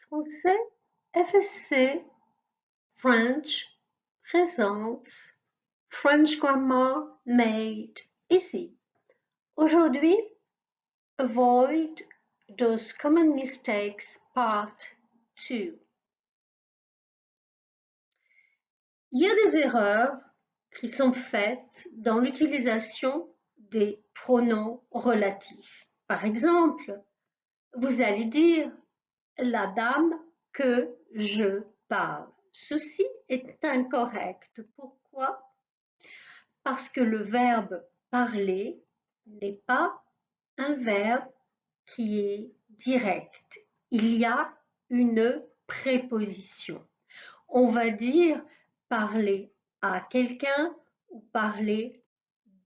Français, FSC, French présente French Grammar Made Easy. Aujourd'hui, Avoid those common mistakes Part 2. Il y a des erreurs qui sont faites dans l'utilisation des pronoms relatifs. Par exemple, vous allez dire la dame que je parle. Ceci est incorrect. Pourquoi? Parce que le verbe parler n'est pas un verbe qui est direct. Il y a une préposition. On va dire parler à quelqu'un ou parler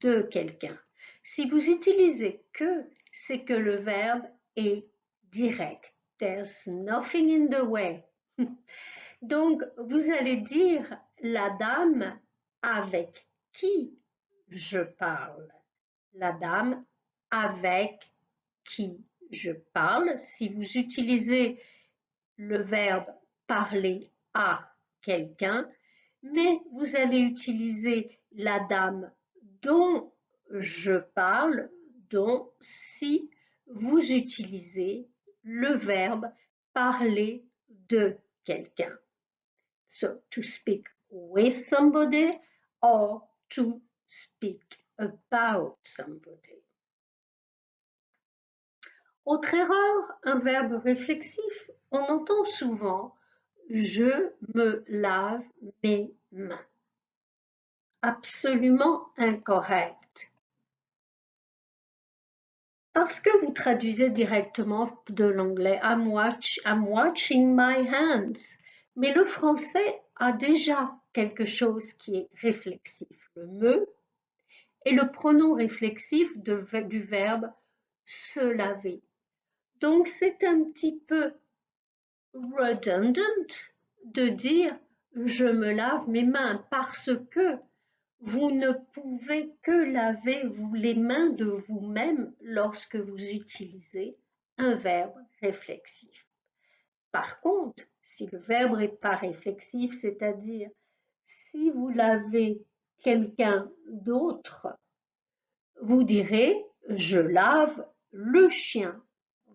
de quelqu'un. Si vous utilisez que, c'est que le verbe est direct. There's nothing in the way. Donc, vous allez dire la dame avec qui je parle. La dame avec qui je parle. Si vous utilisez le verbe parler à quelqu'un, mais vous allez utiliser la dame dont je parle, dont si vous utilisez le verbe parler de quelqu'un. So, to speak with somebody or to speak about somebody. Autre erreur, un verbe réflexif, on entend souvent « je me lave mes mains ». Absolument incorrect. Parce que vous traduisez directement de l'anglais I'm watching my hands. Mais le français a déjà quelque chose qui est réflexif, le me et le pronom réflexif du verbe se laver. Donc c'est un petit peu redundant de dire je me lave mes mains parce que vous ne pouvez que laver les mains de vous-même lorsque vous utilisez un verbe réflexif. Par contre, si le verbe n'est pas réflexif, c'est-à-dire si vous lavez quelqu'un d'autre, vous direz « je lave le chien ».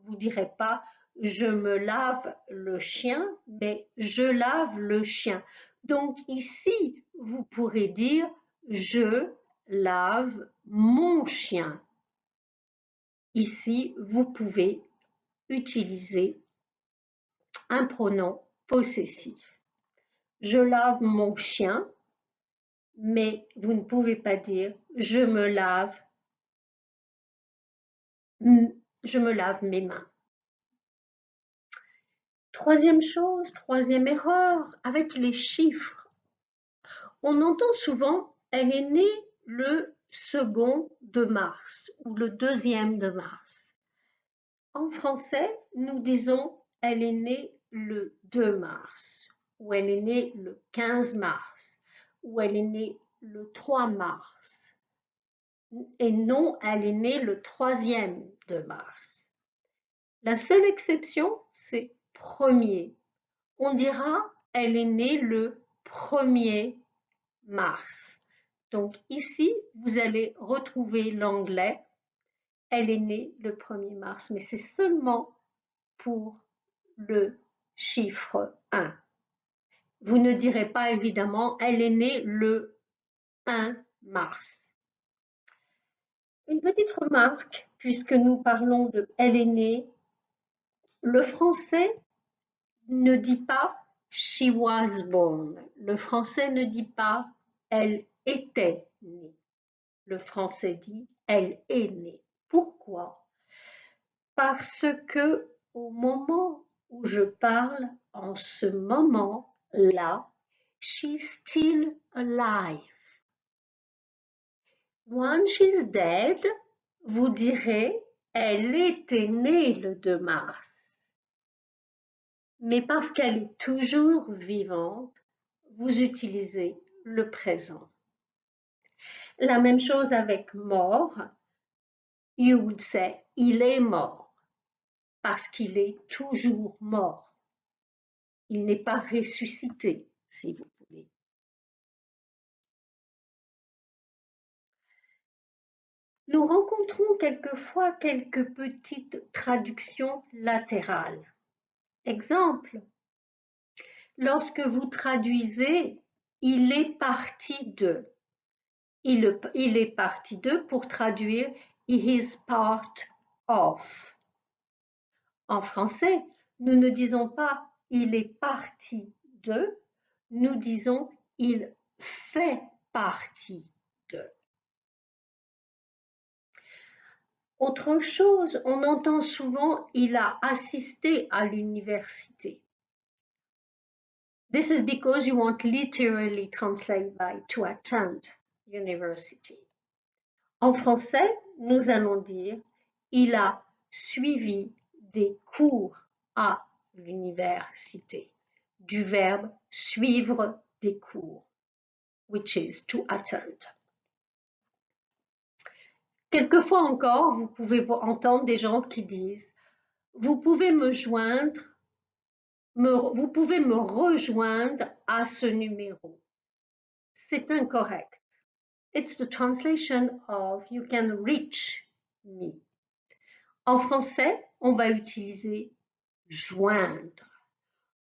Vous ne direz pas « je me lave le chien », mais « je lave le chien ». Donc ici, vous pourrez dire « je lave mon chien ». Ici, vous pouvez utiliser un pronom possessif. Je lave mon chien, mais vous ne pouvez pas dire je me lave mes mains. Troisième chose, troisième erreur, avec les chiffres. On entend souvent elle est née le 2 de mars ou le 2e de mars. En français, nous disons elle est née le 2 mars ou elle est née le 15 mars ou elle est née le 3 mars et non elle est née le 3e de mars. La seule exception, c'est premier. On dira elle est née le 1er mars. Donc ici, vous allez retrouver l'anglais elle est née le 1er mars, mais c'est seulement pour le chiffre 1. Vous ne direz pas évidemment elle est née le 1 mars. Une petite remarque, puisque nous parlons de elle est née, le français ne dit pas she was born. Le français ne dit pas elle était née. Le français dit elle est née. Pourquoi? Parce que au moment où je parle, en ce moment-là, she's still alive. When she's dead, vous direz elle était née le 2 mars. Mais parce qu'elle est toujours vivante, vous utilisez le présent. La même chose avec mort. You would say il est mort parce qu'il est toujours mort. Il n'est pas ressuscité, si vous voulez. Nous rencontrons quelquefois quelques petites traductions latérales. Exemple, lorsque vous traduisez « il est parti de », il est parti de pour traduire « he is part of ». En français, nous ne disons pas « il est parti de », nous disons « il fait partie de ». Autre chose, on entend souvent « il a assisté à l'université ». This is because you won't literally translate by to attend university. En français, nous allons dire il a suivi des cours à l'université, du verbe suivre des cours, which is to attend. Quelquefois encore, vous pouvez entendre des gens qui disent vous pouvez me joindre, vous pouvez me rejoindre à ce numéro. C'est incorrect. It's the translation of you can reach me. En français, on va utiliser joindre.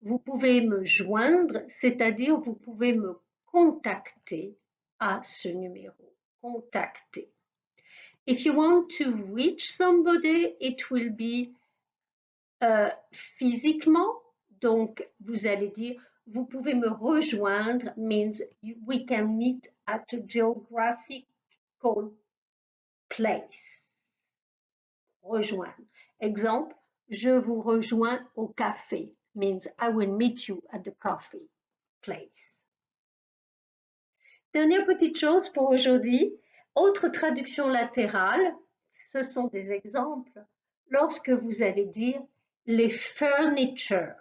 Vous pouvez me joindre, c'est-à-dire vous pouvez me contacter à ce numéro. Contacter. If you want to reach somebody, it will be physiquement. Donc, vous allez dire, vous pouvez me rejoindre means we can meet at a geographical place. Rejoindre. Exemple, je vous rejoins au café means I will meet you at the coffee place. Dernière petite chose pour aujourd'hui, autre traduction latérale, ce sont des exemples. Lorsque vous allez dire les furniture.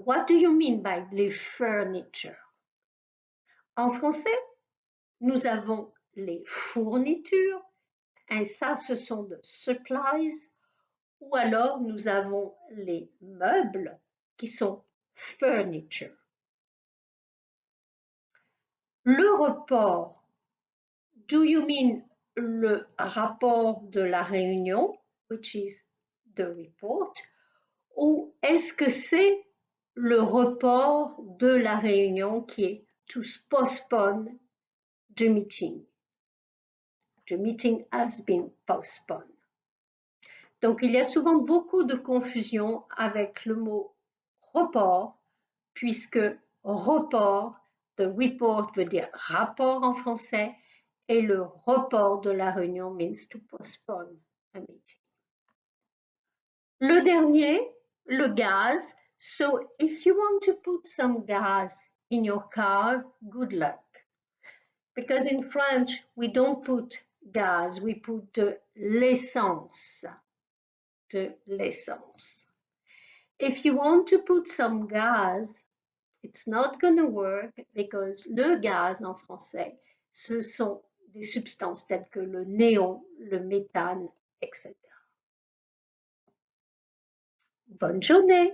What do you mean by les furniture? En français, nous avons les fournitures, et ça, ce sont de supplies, ou alors nous avons les meubles qui sont furniture. Le report, do you mean le rapport de la réunion, which is the report, ou est-ce que c'est le report de la réunion qui est to postpone the meeting? The meeting has been postponed. Donc, il y a souvent beaucoup de confusion avec le mot report, puisque report, the report veut dire rapport en français, et le report de la réunion means to postpone a meeting. Le dernier, le gaz. So, if you want to put some gas in your car, good luck. Because in French, we don't put gas, we put de l'essence. De l'essence. If you want to put some gas, it's not going to work because le gaz en français, ce sont des substances telles que le néon, le méthane, etc. Bonne journée!